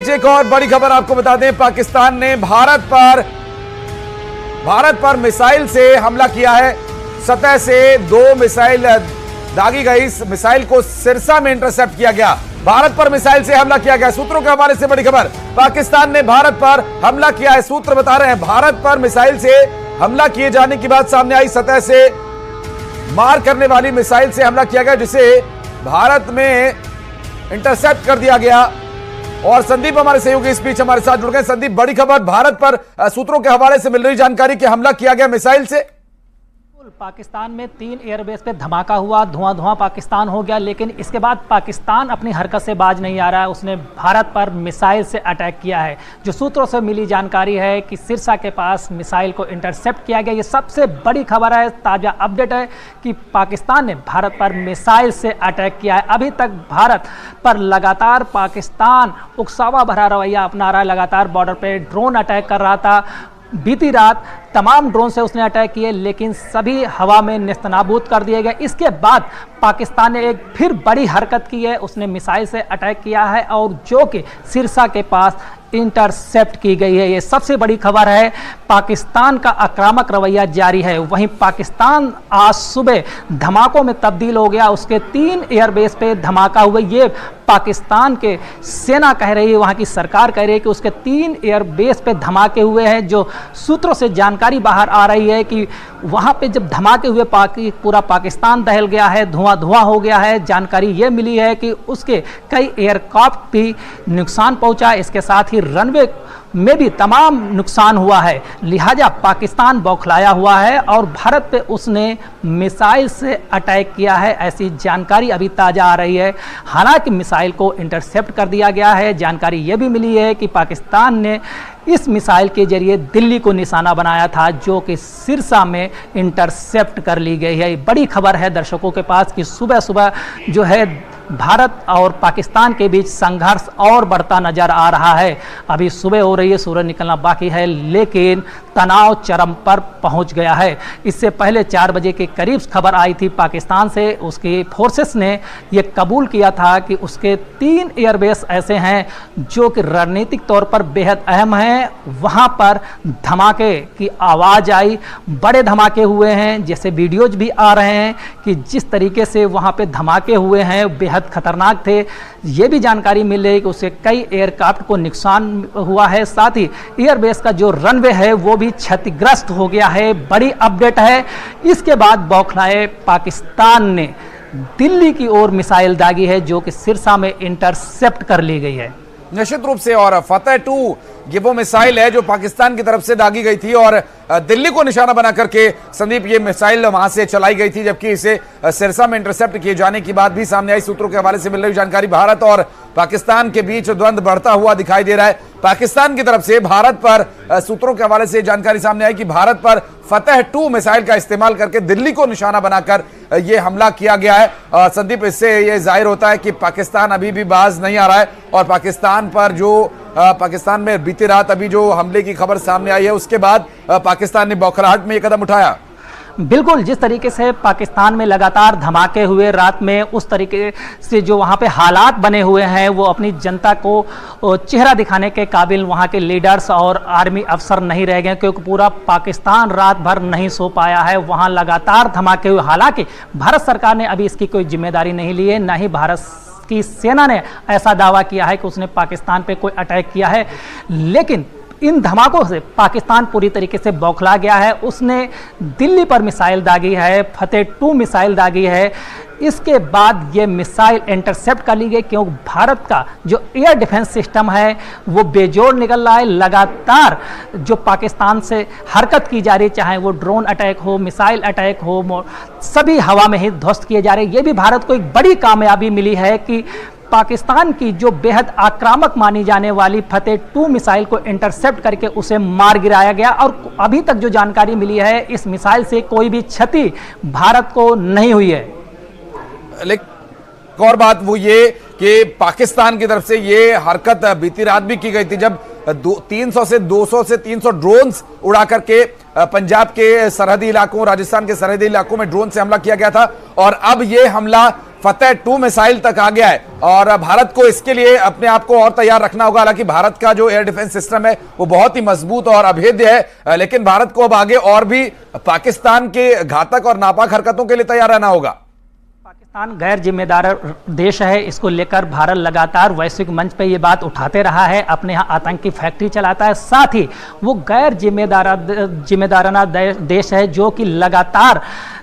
बीच एक और बड़ी खबर आपको बता दें, पाकिस्तान ने भारत पर मिसाइल से हमला किया है। सतह से 2 मिसाइल दागी गई। इस मिसाइल को सिरसा में इंटरसेप्ट किया गया। भारत पर मिसाइल से हमला किया गया। सूत्रों के हवाले से बड़ी खबर, पाकिस्तान ने भारत पर हमला किया है। सूत्र बता रहे हैं भारत पर मिसाइल से हमला किए जाने की बात सामने आई। सतह से मार करने वाली मिसाइल से हमला किया गया, जिसे भारत में इंटरसेप्ट कर दिया गया। और संदीप हमारे सहयोगी इस बीच हमारे साथ जुड़ गए। संदीप, बड़ी खबर भारत पर सूत्रों के हवाले से मिल रही जानकारी कि हमला किया गया मिसाइल से। पाकिस्तान में 3 एयरबेस पे धमाका हुआ, धुआं पाकिस्तान हो गया, लेकिन इसके बाद पाकिस्तान अपनी हरकत से बाज नहीं आ रहा है। उसने भारत पर मिसाइल से अटैक किया है। जो सूत्रों से मिली जानकारी है कि सिरसा के पास मिसाइल को इंटरसेप्ट किया गया। ये सबसे बड़ी खबर है, ताज़ा अपडेट है कि पाकिस्तान ने भारत पर मिसाइल से अटैक किया है। अभी तक भारत पर लगातार पाकिस्तान उकसावा भरा रवैया अपना रहा है। लगातार बॉर्डर पर ड्रोन अटैक कर रहा था। बीती रात तमाम ड्रोन से उसने अटैक किए, लेकिन सभी हवा में नेस्तनाबूद कर दिए गए। इसके बाद पाकिस्तान ने एक फिर बड़ी हरकत की है। उसने मिसाइल से अटैक किया है और जो कि सिरसा के पास इंटरसेप्ट की गई है। ये सबसे बड़ी खबर है। पाकिस्तान का आक्रामक रवैया जारी है। वहीं पाकिस्तान आज सुबह धमाकों में तब्दील हो गया। उसके 3 एयरबेस पे धमाका हुआ। ये पाकिस्तान के सेना कह रही है, वहाँ की सरकार कह रही है कि उसके 3 एयरबेस पे धमाके हुए हैं। जो सूत्रों से जानकारी बाहर आ रही है कि वहाँ पे जब धमाके हुए पूरा पाकिस्तान दहल गया है, धुआं हो गया है। जानकारी ये मिली है कि उसके कई एयरक्राफ्ट भी नुकसान पहुँचा। इसके साथ ही रनवे में भी तमाम नुकसान हुआ है। लिहाजा पाकिस्तान बौखलाया हुआ है और भारत पे उसने मिसाइल से अटैक किया है, ऐसी जानकारी अभी ताज़ा आ रही है। हालांकि मिसाइल को इंटरसेप्ट कर दिया गया है। जानकारी ये भी मिली है कि पाकिस्तान ने इस मिसाइल के जरिए दिल्ली को निशाना बनाया था, जो कि सिरसा में इंटरसेप्ट कर ली गई है। बड़ी खबर है दर्शकों के पास कि सुबह सुबह जो है भारत और पाकिस्तान के बीच संघर्ष और बढ़ता नजर आ रहा है। अभी सुबह हो रही है, सूरज निकलना बाकी है, लेकिन तनाव चरम पर पहुंच गया है। इससे पहले 4 बजे के करीब खबर आई थी पाकिस्तान से। उसकी फोर्सेस ने यह कबूल किया था कि उसके 3 एयरबेस ऐसे हैं जो कि रणनीतिक तौर पर बेहद अहम हैं। वहां पर धमाके की आवाज़ आई, बड़े धमाके हुए हैं। जैसे वीडियोज भी आ रहे हैं कि जिस तरीके से वहां पे धमाके हुए हैं बेहद खतरनाक थे। ये भी जानकारी मिल रही है कि उससे कई एयरक्राफ्ट को नुकसान हुआ है। साथ ही एयरबेस का जो रनवे है वो भी क्षतिग्रस्त हो गया है। बड़ी अपडेट है। इसके बाद बौखलाए पाकिस्तान ने दिल्ली की ओर मिसाइल दागी है, जो कि सिरसा में इंटरसेप्ट कर ली गई है। निश्चित रूप से। और फतेह-2 ये वो मिसाइल है जो पाकिस्तान की तरफ से दागी गई थी और दिल्ली को निशाना बना करके संदीप ये मिसाइल वहां से चलाई गई थी, जबकि इसे सिरसा में इंटरसेप्ट किए जाने की बात भी सामने आई। सूत्रों के हवाले से मिल रही जानकारी, भारत और पाकिस्तान के बीच द्वंद्व बढ़ता हुआ दिखाई दे रहा है। पाकिस्तान की तरफ से भारत पर सूत्रों के हवाले से जानकारी सामने आई कि भारत पर फतेह-2 मिसाइल का इस्तेमाल करके दिल्ली को निशाना बनाकर यह हमला किया गया है। संदीप, इससे यह जाहिर होता है कि पाकिस्तान अभी भी बाज नहीं आ रहा है और पाकिस्तान पर जो पाकिस्तान में बीती रात अभी जो हमले की खबर सामने आई है, उसके बाद पाकिस्तान ने बौखलाहट में यह कदम उठाया। बिल्कुल, जिस तरीके से पाकिस्तान में लगातार धमाके हुए रात में, उस तरीके से जो वहाँ पे हालात बने हुए हैं वो अपनी जनता को चेहरा दिखाने के काबिल वहाँ के लीडर्स और आर्मी अफसर नहीं रह गए, क्योंकि पूरा पाकिस्तान रात भर नहीं सो पाया है। वहाँ लगातार धमाके हुए। हालांकि भारत सरकार ने अभी इसकी कोई जिम्मेदारी नहीं ली है, ना ही भारत की सेना ने ऐसा दावा किया है कि उसने पाकिस्तान पे कोई अटैक किया है। लेकिन इन धमाकों से पाकिस्तान पूरी तरीके से बौखला गया है। उसने दिल्ली पर मिसाइल दागी है, फतेह-2 मिसाइल दागी है। इसके बाद ये मिसाइल इंटरसेप्ट कर ली गई, क्योंकि भारत का जो एयर डिफेंस सिस्टम है वो बेजोड़ निकल रहा है। लगातार जो पाकिस्तान से हरकत की जा रही है, चाहे वो ड्रोन अटैक हो, मिसाइल अटैक हो, सभी हवा में ही ध्वस्त किए जा रहे हैं। ये भी भारत को एक बड़ी कामयाबी मिली है कि पाकिस्तान की जो बेहद आक्रामक मानी जाने वाली फतेह-2 मिसाइल को इंटरसेप्ट करके उसे मार गिराया गया। और अभी तक जो जानकारी मिली है, इस मिसाइल से कोई भी क्षति भारत को नहीं हुई है। लेकिन और बात वो ये कि पाकिस्तान की तरफ से ये हरकत बीती रात भी की गई थी, जब 300 से 200 से 300 ड्रोन्स उड़ा करके पंजाब के सरहदी इलाकों, राजस्थान के सरहदी इलाकों में ड्रोन से हमला किया गया था और अब यह हमला फतेह 2 मिसाइल तक आ गया है और भारत को इसके लिए अपने आप को और तैयार रखना होगा। हालांकि भारत का जो एयर डिफेंस सिस्टम है वो बहुत ही मजबूत और अभेद्य है, लेकिन भारत को अब आगे और भी पाकिस्तान के घातक और नापाक हरकतों के लिए तैयार रहना होगा। पाकिस्तान गैर जिम्मेदार देश है, इसको लेकर भारत लगातार वैश्विक मंच पे ये बात उठाते रहा है, अपने यहाँ आतंकी फैक्ट्री चलाता है, साथ ही वो गैर जिम्मेदाराना देश है जो कि लगातार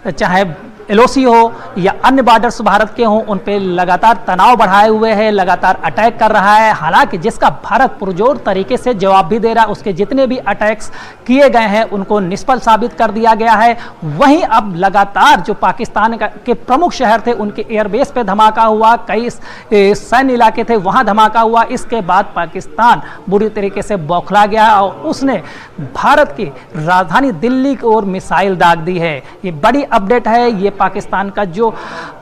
चाहे एलओसी हो या अन्य बॉर्डर्स भारत के हों उन पे लगातार तनाव बढ़ाए हुए है, लगातार अटैक कर रहा है। हालांकि जिसका भारत पुरजोर तरीके से जवाब भी दे रहा है, उसके जितने भी अटैक्स किए गए हैं उनको निष्फल साबित कर दिया गया है। वहीं अब लगातार जो पाकिस्तान के प्रमुख शहर थे उनके एयरबेस पे धमाका हुआ, कई सैन्य इलाके थे वहां धमाका हुआ। इसके बाद पाकिस्तान बुरी तरीके से बौखला गया और उसने भारत की राजधानी दिल्ली की ओर मिसाइल दाग दी है। ये बड़ी अपडेट है, ये पाकिस्तान का जो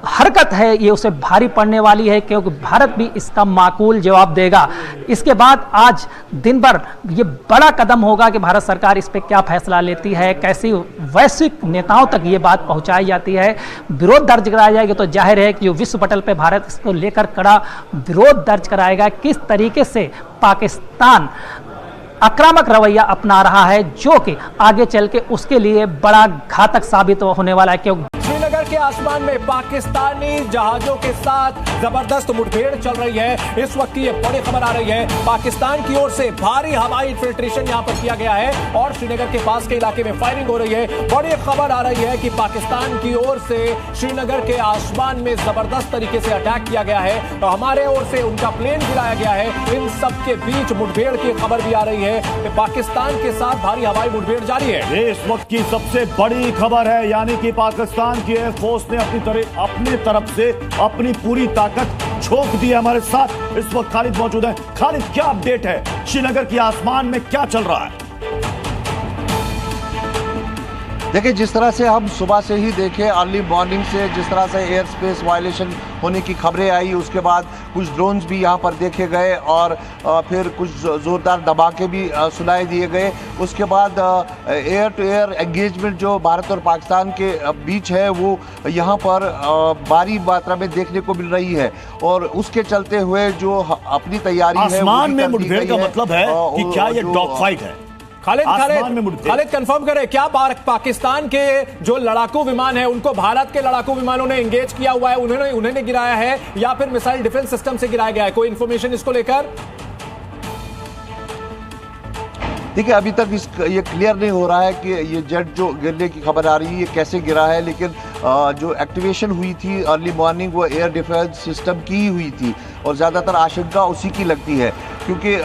हरकत है ये उसे भारी पड़ने वाली है क्योंकि भारत भी इसका माकूल जवाब देगा। इसके बाद आज दिन भर ये बड़ा कदम होगा कि भारत सरकार इस पे क्या फैसला लेती है, कैसी वैश्विक नेताओं तक ये बात पहुंचाई जाती है। विरोध दर्ज कराया जाएगा तो जाहिर है कि जो विश्व पटल पे भारत इसको लेकर कड़ा विरोध दर्ज कराएगा। किस तरीके से पाकिस्तान आक्रामक रवैया अपना रहा है जो कि आगे चल के उसके लिए बड़ा घातक साबित होने वाला है। क्योंकि श्रीनगर के आसमान में पाकिस्तानी जहाजों के साथ जबरदस्त मुठभेड़ चल रही है। इस वक्त की ये बड़ी खबर आ रही है, पाकिस्तान की ओर से भारी हवाई इन्फिल्ट्रेशन यहां पर किया गया है और श्रीनगर के पास के इलाके में फायरिंग हो रही है। बड़ी खबर आ रही है कि पाकिस्तान की ओर से श्रीनगर के आसमान में जबरदस्त तरीके से अटैक किया गया है तो हमारे ओर से उनका प्लेन गिराया गया है। इन सब के बीच मुठभेड़ की खबर भी आ रही है, पाकिस्तान के साथ भारी हवाई मुठभेड़ जारी है। ये इस वक्त की सबसे बड़ी खबर है, यानी कि पाकिस्तान की एयरफोर्स ने अपनी तरफ से अपनी पूरी ताकत झोंक दी है। हमारे साथ इस वक्त खालिद मौजूद है। खालिद, क्या अपडेट है, श्रीनगर के आसमान में क्या चल रहा है? देखिए, जिस तरह से हम सुबह से ही देखे अर्ली मॉर्निंग से जिस तरह से एयर स्पेस वायलेशन होने की खबरें आई, उसके बाद कुछ ड्रोन्स भी यहाँ पर देखे गए और फिर कुछ ज़ोरदार धमाके भी सुनाई दिए गए। उसके बाद एयर टू एयर एंगेजमेंट जो भारत और पाकिस्तान के बीच है वो यहाँ पर भारी मात्रा में देखने को मिल रही है और उसके चलते हुए जो अपनी तैयारी है आसमान में मुठभेड़ का मतलब है कि क्या ये डॉग फाइट है? खालिद कंफर्म करें, क्या पाकिस्तान के जो लड़ाकू विमान है उनको भारत के लड़ाकू विमानों ने एंगेज किया हुआ है, उन्होंने गिराया है या फिर मिसाइल डिफेंस सिस्टम से गिराया गया है? कोई इंफॉर्मेशन इसको लेकर? देखिए, अभी तक ये क्लियर नहीं हो रहा है कि ये जेट जो गिरने की खबर आ रही है ये कैसे गिरा है, लेकिन जो एक्टिवेशन हुई थी अर्ली मॉर्निंग वो एयर डिफेंस सिस्टम की ही हुई थी और ज़्यादातर आशंका उसी की लगती है क्योंकि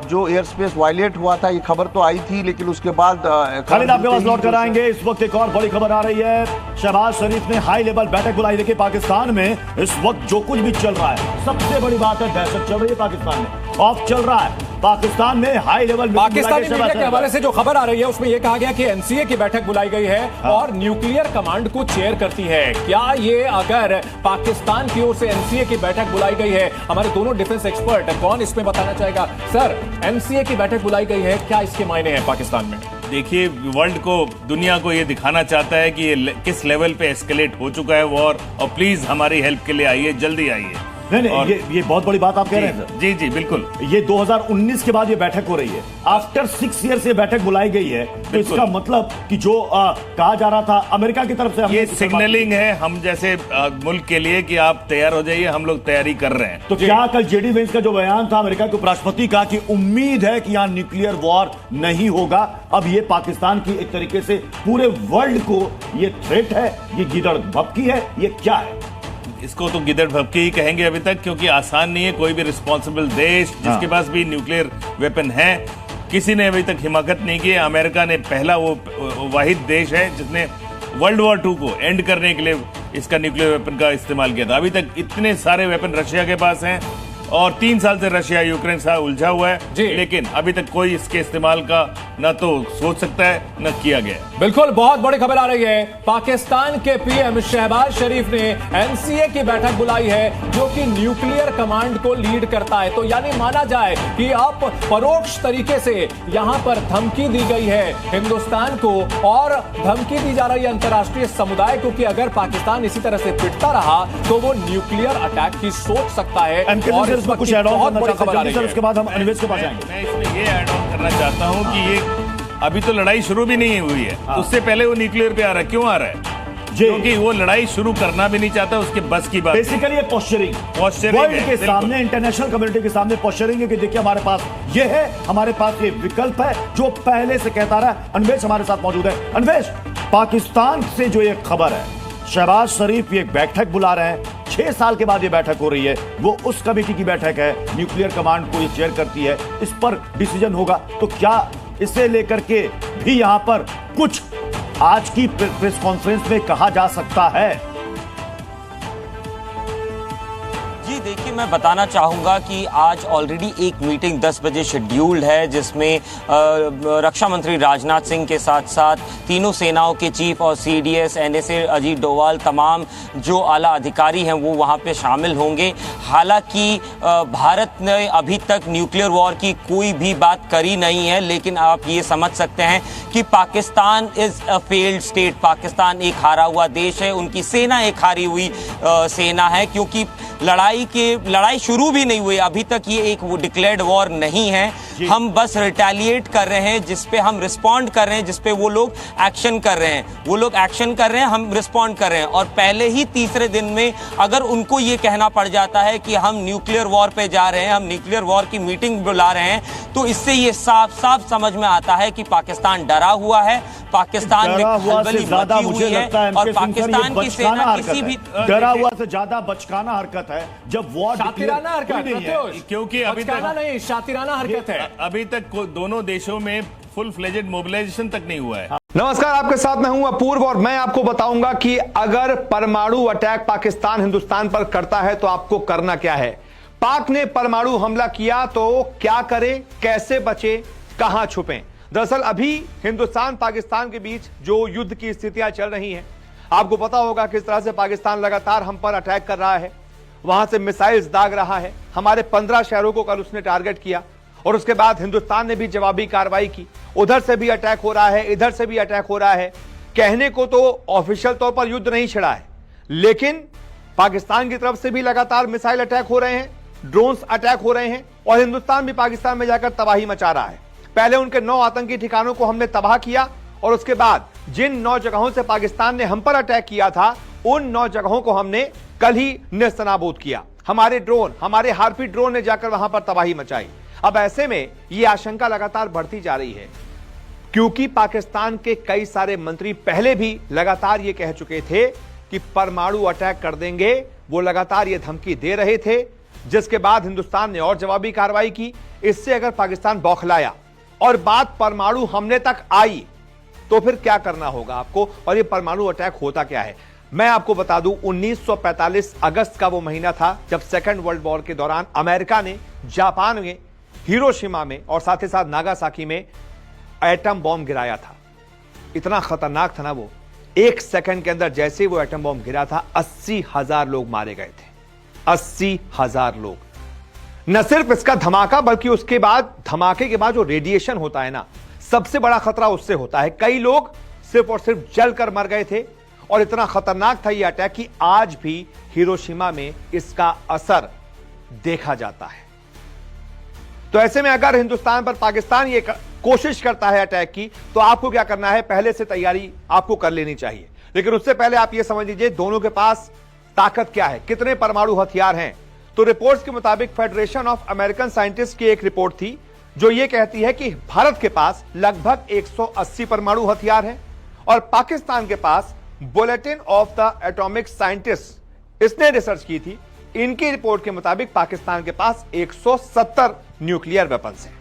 जो एयर स्पेस वायलेट हुआ था ये खबर तो आई थी, लेकिन उसके बाद खालिद आपके पास लौट कर आएंगे। इस वक्त एक और बड़ी खबर आ रही है, शहबाज शरीफ ने हाई लेवल बैठक बुलाई। देखिए, पाकिस्तान में इस वक्त जो कुछ भी चल रहा है, सबसे बड़ी बात है दहशत चल रही है पाकिस्तान में, खौफ चल रहा है पाकिस्तान में। हाई लेवल पाकिस्तानी मीडिया के हवाले से जो खबर आ रही है उसमें यह कहा गया कि एनसीए की बैठक बुलाई गई है और न्यूक्लियर कमांड को चेयर करती है। क्या ये अगर पाकिस्तान की ओर से एनसीए की बैठक बुलाई गई है, हमारे दोनों डिफेंस एक्सपर्ट कौन इसमें बताना चाहेगा? सर, एनसीए की बैठक बुलाई गई है, क्या इसके मायने हैं पाकिस्तान में? देखिए, वर्ल्ड को, दुनिया को ये दिखाना चाहता है कि ये किस लेवल पे एस्केलेट हो चुका है वॉर और प्लीज हमारी हेल्प के लिए आइए, जल्दी आइए। नहीं, ये बहुत बड़ी बात आप कह रहे हैं सर। जी जी बिल्कुल। ये 2019 के बाद ये बैठक हो रही है, आफ्टर 6 ईयर से बैठक बुलाई गई है, तो इसका मतलब कि जो कहा जा रहा था अमेरिका की तरफ से, ये सिग्नलिंग है हम जैसे मुल्क के लिए कि आप तैयार हो जाइए, हम लोग तैयारी कर रहे हैं। तो क्या कल जेडी वेंस का जो बयान था अमेरिका के उपराष्ट्रपति का कि उम्मीद है कि यहाँ न्यूक्लियर वॉर नहीं होगा, अब ये पाकिस्तान की एक तरीके से पूरे वर्ल्ड को ये थ्रेट है, ये गिदड़ भपकी है, ये क्या है? इसको तो गिदड़ भपकी ही कहेंगे अभी तक, क्योंकि आसान नहीं है। कोई भी रिस्पॉन्सिबल देश जिसके पास भी न्यूक्लियर वेपन है, किसी ने अभी तक हिमाकत नहीं की। अमेरिका ने पहला वो वाहिद देश है जिसने वर्ल्ड वॉर 2 को एंड करने के लिए इसका न्यूक्लियर वेपन का इस्तेमाल किया था। अभी तक इतने सारे वेपन रशिया के पास हैं, और 3 साल से रशिया यूक्रेन से उलझा हुआ है, जी। लेकिन अभी तक कोई इसके इस्तेमाल का न तो सोच सकता है न किया गया है। बिल्कुल, बहुत बड़ी खबर आ रही है। पाकिस्तान के पीएम शहबाज शरीफ ने एनसीए की बैठक बुलाई है, जो कि न्यूक्लियर कमांड को लीड करता है। तो यानी माना जाए कि अब परोक्ष तरीके से यहां पर धमकी दी गई है हिंदुस्तान को, और धमकी दी जा रही है अंतर्राष्ट्रीय समुदाय को कि अगर पाकिस्तान इसी तरह से पिटता रहा तो वो न्यूक्लियर अटैक की सोच सकता है। और इस वक्त कुछ ऐड ऑन बहुत करना बड़ी चाहते खबर आ हैं रही सर, है। उसके बाद हम अनिवेश के पास जाएंगे। मैं इसमें ये ऐड ऑन करना चाहता हूं कि ये अभी तो लड़ाई शुरू भी नहीं हुई है, उससे पहले वो न्यूक्लियर पे आ रहा है। क्यों आ रहा है? क्योंकि वो लड़ाई शुरू करना भी नहीं चाहता, उसके बस की बात। बेसिकली ये पोस्चरिंग वर्ल्ड के सामने, इंटरनेशनल कम्युनिटी के सामने पोस्चरिंग है कि देखिए हमारे पास ये है, हमारे पास ये विकल्प है, जो पहले से कहता रहा। अनवेश हमारे साथ मौजूद है। अनवेश, पाकिस्तान से जो ये खबर है, शहबाज शरीफ ये बैठक बुला रहे हैं, 6 साल के बाद ये बैठक हो रही है, वो उस कमेटी की बैठक है, न्यूक्लियर कमांड को ये चेयर करती है, इस पर डिसीजन होगा। तो क्या इसे लेकर के भी यहां पर कुछ आज की प्रेस कॉन्फ्रेंस में कहा जा सकता है? जी देखिए, मैं बताना चाहूँगा कि आज ऑलरेडी एक मीटिंग 10 बजे शेड्यूल्ड है, जिसमें रक्षा मंत्री राजनाथ सिंह के साथ साथ तीनों सेनाओं के चीफ और सीडीएस, एनएसए, अजीत डोवाल, तमाम जो आला अधिकारी हैं वो वहाँ पे शामिल होंगे। हालांकि भारत ने अभी तक न्यूक्लियर वॉर की कोई भी बात करी नहीं है, लेकिन आप ये समझ सकते हैं कि Pakistan is a failed state. Pakistan एक हारा हुआ देश है, उनकी सेना एक हारी हुई सेना है, क्योंकि लड़ाई शुरू भी नहीं हुई अभी तक। ये एक वो डिक्लेयर्ड वॉर नहीं है, हम बस रिटेलिएट कर रहे हैं, जिस पे हम रिस्पॉन्ड कर रहे हैं, जिस पे वो लोग एक्शन कर रहे हैं। वो लोग एक्शन कर रहे हैं, हम रिस्पॉन्ड कर रहे हैं। और पहले ही तीसरे दिन में अगर उनको ये कहना पड़ जाता है कि हम न्यूक्लियर वॉर पे जा रहे हैं, हम न्यूक्लियर वॉर की मीटिंग बुला रहे हैं, तो इससे ये साफ साफ समझ में आता है कि पाकिस्तान डरा हुआ है, पाकिस्तान में खलबली मची हुई है, और पाकिस्तान की सेना किसी भी डरा हुआ से ज्यादा बचकाना हरकत है जब वॉर शातिराना हरकत है, क्योंकि अभी तक नहीं, शातिराना हरकत है। अभी तक दोनों देशों में फुल फ्लेजेड मोबिलाइजेशन तक नहीं हुआ है। नमस्कार, आपके साथ मैं हूं अपूर्व, और मैं आपको बताऊंगा कि अगर परमाणु अटैक पाकिस्तान हिंदुस्तान पर करता है तो आपको करना क्या है। पाक ने परमाणु हमला किया तो क्या करें, कैसे बचे, कहां छुपें। दरअसल अभी हिंदुस्तान पाकिस्तान के बीच जो युद्ध की स्थितियां चल रही हैं, आपको पता होगा किस तरह से पाकिस्तान लगातार हम पर अटैक कर रहा है, वहां से मिसाइल्स दाग रहा है। हमारे 15 शहरों को कल उसने टारगेट किया, और उसके बाद हिंदुस्तान ने भी जवाबी कार्रवाई की। उधर से भी अटैक हो रहा है, इधर से भी अटैक हो रहा है। कहने को तो ऑफिशियल तौर पर युद्ध नहीं छिड़ा है, लेकिन पाकिस्तान की तरफ से भी लगातार मिसाइल अटैक हो रहे हैं, ड्रोन्स अटैक हो रहे हैं, और हिंदुस्तान भी पाकिस्तान में जाकर तबाही मचा रहा है। पहले उनके 9 आतंकी ठिकानों को हमने तबाह किया, और उसके बाद जिन 9 जगहों से पाकिस्तान ने हम पर अटैक किया था, उन 9 जगहों को हमने कल ही नेस्तनाबूद किया। हमारे ड्रोन, हमारे हार्पी ड्रोन ने जाकर वहां पर तबाही मचाई। अब ऐसे में यह आशंका लगातार बढ़ती जा रही है, क्योंकि पाकिस्तान के कई सारे मंत्री पहले भी लगातार यह कह चुके थे कि परमाणु अटैक कर देंगे। वो लगातार यह धमकी दे रहे थे, जिसके बाद हिंदुस्तान ने और जवाबी कार्रवाई की। इससे अगर पाकिस्तान बौखलाया और बात परमाणु हमले तक आई, तो फिर क्या करना होगा आपको, और यह परमाणु अटैक होता क्या है। मैं आपको बता दूं, 1945 अगस्त का वो महीना था जब सेकेंड वर्ल्ड वॉर के दौरान अमेरिका ने जापान में हिरोशिमा में और साथ ही साथ नागासाकी में एटम बॉम्ब गिराया था। इतना खतरनाक था ना वो, 1 सेकंड के अंदर जैसे ही वो एटम बॉम्ब गिरा था, 80,000 लोग मारे गए थे। 80,000 लोग। न सिर्फ इसका धमाका, बल्कि उसके बाद, धमाके के बाद जो रेडिएशन होता है ना, सबसे बड़ा खतरा उससे होता है। कई लोग सिर्फ और सिर्फ जलकर मर गए थे, और इतना खतरनाक था यह अटैक कि आज भी हिरोशिमा में इसका असर देखा जाता है। तो ऐसे में अगर हिंदुस्तान पर पाकिस्तान ये कोशिश करता है अटैक की, तो आपको क्या करना है, पहले से तैयारी आपको कर लेनी चाहिए। लेकिन उससे पहले आप ये समझ लीजिए दोनों के पास ताकत क्या है, कितने परमाणु हथियार हैं। तो रिपोर्ट्स के मुताबिक फेडरेशन ऑफ अमेरिकन साइंटिस्ट की एक रिपोर्ट थी जो ये कहती है कि भारत के पास लगभग 180 परमाणु हथियार हैं, और पाकिस्तान के पास Bulletin of the Atomic Scientist, इसने रिसर्च की थी, इनकी रिपोर्ट के मुताबिक पाकिस्तान के पास 170 न्यूक्लियर वेपन्स हैं।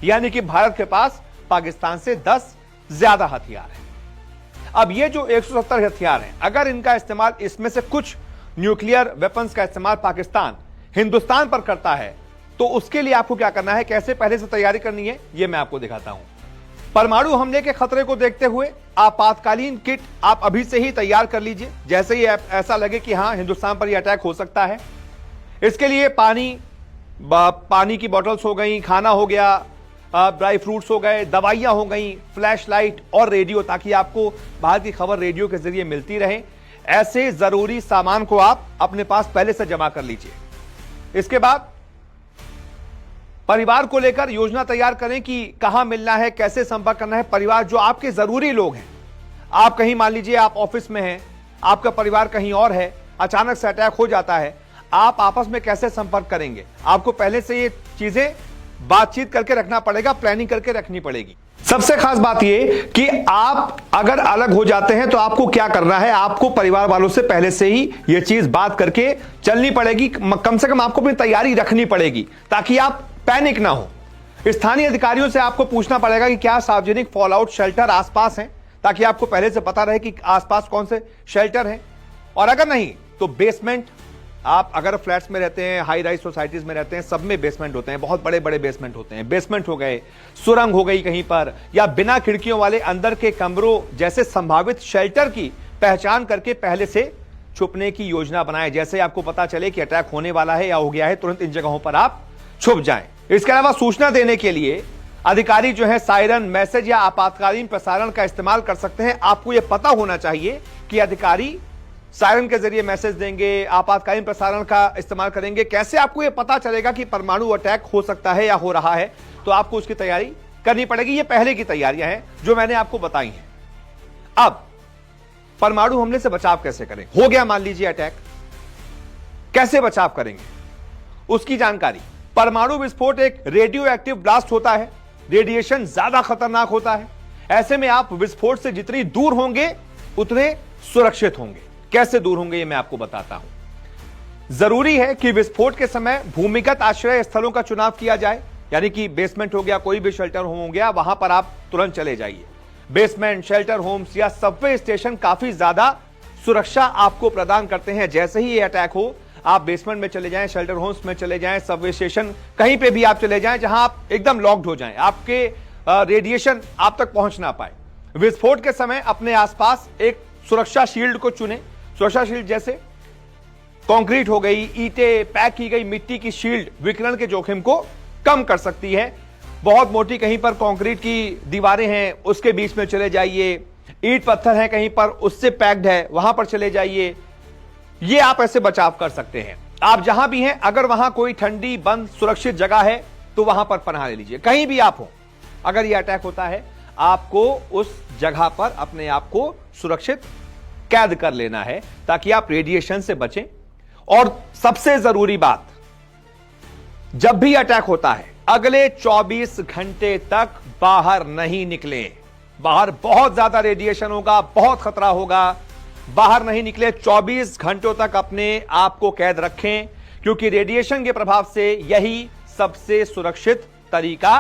यानी कि भारत के पास पाकिस्तान से 10 ज्यादा हथियार हैं। अब ये जो 170 हथियार हैं, अगर इनका इस्तेमाल, इसमें से कुछ न्यूक्लियर वेपन्स का इस्तेमाल पाकिस्तान हिंदुस्तान पर करता है तो उसके लिए आपको क्या करना है, कैसे पहले से तैयारी करनी है, यह मैं आपको दिखाता हूं। परमाणु हमले के खतरे को देखते हुए आपातकालीन किट आप अभी से ही तैयार कर लीजिए, जैसे ही ऐसा लगे कि हां हिंदुस्तान पर यह अटैक हो सकता है। इसके लिए पानी की बोतल्स हो गई, खाना हो गया, ड्राई फ्रूट्स हो गए, दवाइयां हो गई, फ्लैश लाइट और रेडियो, ताकि आपको बाहर की खबर रेडियो के जरिए मिलती रहे। ऐसे जरूरी सामान को आप अपने पास पहले से जमा कर लीजिए। इसके बाद परिवार को लेकर योजना तैयार करें कि कहां मिलना है, कैसे संपर्क करना है। परिवार जो आपके जरूरी लोग हैं, आप कहीं मान लीजिए आप ऑफिस में हैं, आपका परिवार कहीं और है, अचानक से अटैक हो जाता है, आप आपस में कैसे संपर्क करेंगे, आपको पहले से ये चीजें बातचीत करके रखना पड़ेगा, प्लानिंग करके रखनी पड़ेगी। सबसे खास बात यह कि आप अगर अलग हो जाते हैं तो आपको क्या करना है, आपको परिवार वालों से पहले से ही यह चीज बात करके चलनी पड़ेगी। कम से कम आपको अपनी तैयारी रखनी पड़ेगी ताकि आप पैनिक ना हो। स्थानीय अधिकारियों से आपको पूछना पड़ेगा कि क्या सार्वजनिक फॉलआउट शेल्टर आसपास हैं, ताकि आपको पहले से पता रहे कि आसपास कौन से शेल्टर हैं। और अगर नहीं तो बेसमेंट, आप अगर फ्लैट्स में रहते हैं, हाई राइज सोसाइटीज में रहते हैं, सब में बेसमेंट होते हैं, बहुत बड़े बड़े बेसमेंट होते हैं। बेसमेंट हो गए, सुरंग हो गई कहीं पर, या बिना खिड़कियों वाले अंदर के कमरों जैसे संभावित शेल्टर की पहचान करके पहले से छुपने की योजना बनाएं। जैसे आपको पता चले कि अटैक होने वाला है या हो गया है, तुरंत इन जगहों पर आप छुप जाएं। इसके अलावा सूचना देने के लिए अधिकारी जो है सायरन, मैसेज या आपातकालीन प्रसारण का इस्तेमाल कर सकते हैं। आपको यह पता होना चाहिए कि अधिकारी सायरन के जरिए मैसेज देंगे, आपातकालीन प्रसारण का इस्तेमाल करेंगे। कैसे आपको यह पता चलेगा कि परमाणु अटैक हो सकता है या हो रहा है, तो आपको उसकी तैयारी करनी पड़ेगी। ये पहले की तैयारियां हैं जो मैंने आपको बताई हैं। अब परमाणु हमले से बचाव कैसे करें, हो गया मान लीजिए अटैक, कैसे बचाव करेंगे उसकी जानकारी। परमाणु विस्फोट एक रेडियो एक्टिव ब्लास्ट होता है, रेडिएशन ज्यादा खतरनाक होता है। ऐसे में आप विस्फोट से जितनी दूर होंगे उतने सुरक्षित होंगे। कैसे दूर होंगे ये मैं आपको बताता हूं। जरूरी है कि विस्फोट के समय भूमिगत आश्रय स्थलों का चुनाव किया जाए, यानी कि बेसमेंट हो गया, कोई भी शेल्टर होम हो गया, वहां पर आप तुरंत चले जाइए। बेसमेंट, शेल्टर होम्स या सबवे स्टेशन काफी ज्यादा सुरक्षा आपको प्रदान करते हैं। जैसे ही ये अटैक हो आप बेसमेंट में चले जाएं, शेल्टर होम्स में चले जाएं, सबवे स्टेशन कहीं पे भी आप चले जाएं जहां आप एकदम लॉक्ड हो जाएं, आपके रेडिएशन आप तक पहुंच ना पाए। विस्फोट के समय अपने आसपास एक सुरक्षा शील्ड को चुने। सुरक्षा शील्ड जैसे कंक्रीट हो गई, ईंटें, पैक की गई मिट्टी की शील्ड विकिरण के जोखिम को कम कर सकती है। बहुत मोटी कहीं पर कंक्रीट की दीवारें हैं उसके बीच में चले जाइए, ईंट पत्थर है कहीं पर उससे पैक्ड है वहां पर चले जाइए। ये आप ऐसे बचाव कर सकते हैं। आप जहां भी हैं, अगर वहां कोई ठंडी बंद सुरक्षित जगह है तो वहां पर पनाह ले लीजिए। कहीं भी आप हो, अगर यह अटैक होता है आपको उस जगह पर अपने आप को सुरक्षित कैद कर लेना है ताकि आप रेडिएशन से बचें। और सबसे जरूरी बात, जब भी अटैक होता है अगले 24 घंटे तक बाहर नहीं निकले। बाहर बहुत ज्यादा रेडिएशन होगा, बहुत खतरा होगा, बाहर नहीं निकले। 24 घंटों तक अपने आप को कैद रखें, क्योंकि रेडिएशन के प्रभाव से यही सबसे सुरक्षित तरीका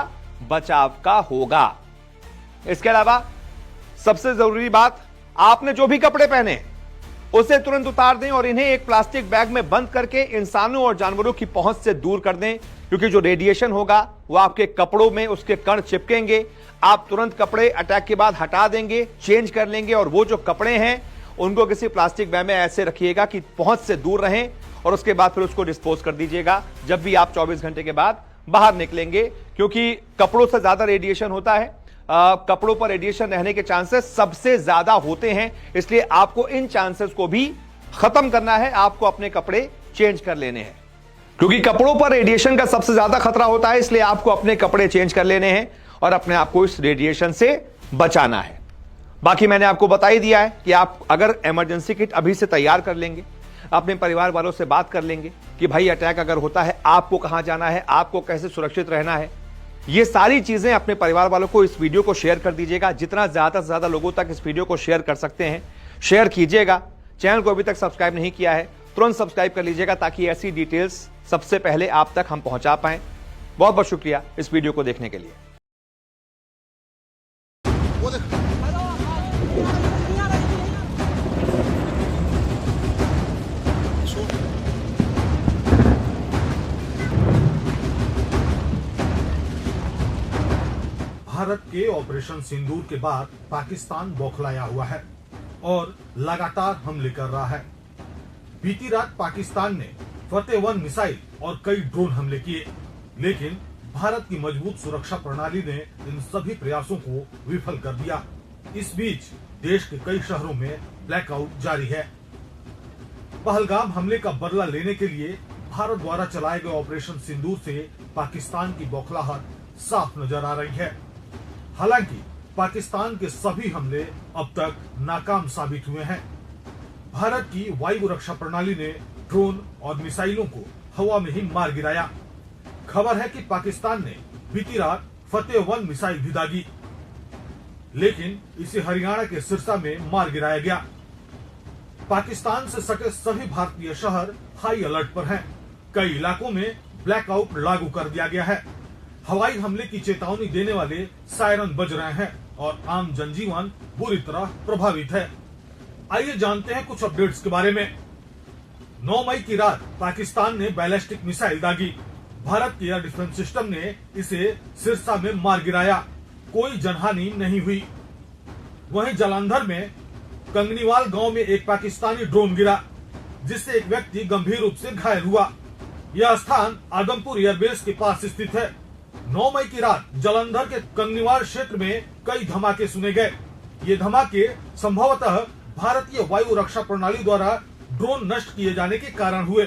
बचाव का होगा। इसके अलावा सबसे जरूरी बात, आपने जो भी कपड़े पहने उसे तुरंत उतार दें और इन्हें एक प्लास्टिक बैग में बंद करके इंसानों और जानवरों की पहुंच से दूर कर दें, क्योंकि जो रेडिएशन होगा वो आपके कपड़ों में उसके कण चिपकेंगे। आप तुरंत कपड़े अटैक के बाद हटा देंगे, चेंज कर लेंगे, और वो जो कपड़े हैं उनको किसी प्लास्टिक बैग में ऐसे रखिएगा कि पहुंच से दूर रहें, और उसके बाद फिर उसको डिस्पोज कर दीजिएगा जब भी आप 24 घंटे के बाद बाहर निकलेंगे, क्योंकि कपड़ों से ज्यादा रेडिएशन होता है। कपड़ों पर रेडिएशन रहने के चांसेस सबसे ज्यादा होते हैं, इसलिए आपको इन चांसेस को भी खत्म करना है। आपको अपने कपड़े चेंज कर लेने हैं, क्योंकि कपड़ों पर रेडिएशन का सबसे ज्यादा खतरा होता है। इसलिए आपको अपने कपड़े चेंज कर लेने हैं और अपने आप को इस रेडिएशन से बचाना है। बाकी मैंने आपको बता ही दिया है कि आप अगर इमरजेंसी किट अभी से तैयार कर लेंगे, अपने परिवार वालों से बात कर लेंगे कि भाई अटैक अगर होता है आपको कहां जाना है, आपको कैसे सुरक्षित रहना है, ये सारी चीजें अपने परिवार वालों को इस वीडियो को शेयर कर दीजिएगा। जितना ज्यादा से ज्यादा लोगों तक इस वीडियो को शेयर कर सकते हैं शेयर कीजिएगा। चैनल को अभी तक सब्सक्राइब नहीं किया है तुरंत सब्सक्राइब कर लीजिएगा, ताकि ऐसी डिटेल्स सबसे पहले आप तक हम पहुंचा पाएं। बहुत बहुत शुक्रिया इस वीडियो को देखने के लिए। भारत के ऑपरेशन सिंदूर के बाद पाकिस्तान बौखलाया हुआ है और लगातार हमले कर रहा है। बीती रात पाकिस्तान ने फतेह-1 मिसाइल और कई ड्रोन हमले किए, लेकिन भारत की मजबूत सुरक्षा प्रणाली ने इन सभी प्रयासों को विफल कर दिया। इस बीच देश के कई शहरों में ब्लैकआउट जारी है। पहलगाम हमले का बदला लेने के लिए भारत द्वारा चलाए गए ऑपरेशन सिंदूर से पाकिस्तान की बौखलाहट साफ नजर आ रही है। हालांकि पाकिस्तान के सभी हमले अब तक नाकाम साबित हुए हैं। भारत की वायु रक्षा प्रणाली ने ड्रोन और मिसाइलों को हवा में ही मार गिराया। खबर है कि पाकिस्तान ने बीती रात फतेह-1 मिसाइल भी दागी, लेकिन इसे हरियाणा के सिरसा में मार गिराया गया। पाकिस्तान से सटे सभी भारतीय शहर हाई अलर्ट पर हैं। कई इलाकों में ब्लैकआउट लागू कर दिया गया है। हवाई हमले की चेतावनी देने वाले सायरन बज रहे हैं और आम जनजीवन बुरी तरह प्रभावित है। आइए जानते हैं कुछ अपडेट्स के बारे में। 9 मई की रात पाकिस्तान ने बैलिस्टिक मिसाइल दागी। भारत के एयर डिफेंस सिस्टम ने इसे सिरसा में मार गिराया। कोई जनहानि नहीं हुई। वहीं जालंधर में कंगनीवाल गांव में एक पाकिस्तानी ड्रोन गिरा, जिससे एक व्यक्ति गंभीर रूप से घायल हुआ। यह स्थान आदमपुर एयरबेस के पास स्थित है। 9 मई की रात जालंधर के कंगनीवाल क्षेत्र में कई धमाके सुने गए। ये धमाके संभवतः भारतीय वायु रक्षा प्रणाली द्वारा ड्रोन नष्ट किए जाने के कारण हुए।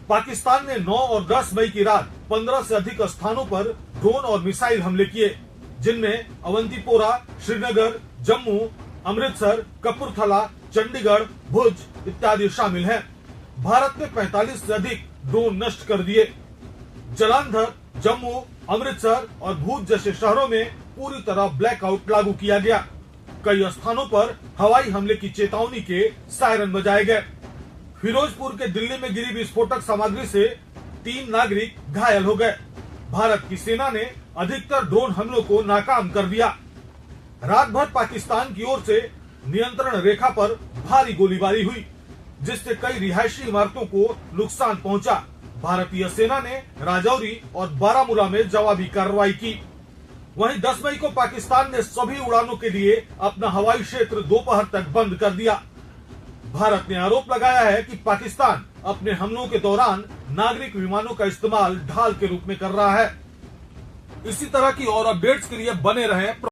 पाकिस्तान ने 9 और 10 मई की रात 15 से अधिक स्थानों पर ड्रोन और मिसाइल हमले किए, जिनमें अवंतीपोरा, श्रीनगर, जम्मू, अमृतसर, कपूरथला, चंडीगढ़, भुज इत्यादि शामिल हैं। भारत ने 45 से अधिक ड्रोन नष्ट कर दिए। जालंधर, जम्मू, अमृतसर और भुज जैसे शहरों में पूरी तरह ब्लैकआउट लागू किया गया। कई स्थानों पर हवाई हमले की चेतावनी के सायरन बजाए गए। फिरोजपुर के दिल्ली में गिरी विस्फोटक सामग्री से 3 नागरिक घायल हो गए। भारत की सेना ने अधिकतर ड्रोन हमलों को नाकाम कर दिया। रात भर पाकिस्तान की ओर से नियंत्रण रेखा पर भारी गोलीबारी हुई, जिससे कई रिहायशी इमारतों को नुकसान पहुंचा। भारतीय सेना ने राजौरी और बारामूला में जवाबी कार्रवाई की। वहीं 10 मई को पाकिस्तान ने सभी उड़ानों के लिए अपना हवाई क्षेत्र दोपहर तक बंद कर दिया। भारत ने आरोप लगाया है कि पाकिस्तान अपने हमलों के दौरान नागरिक विमानों का इस्तेमाल ढाल के रूप में कर रहा है। इसी तरह की और अपडेट्स के लिए बने रहें।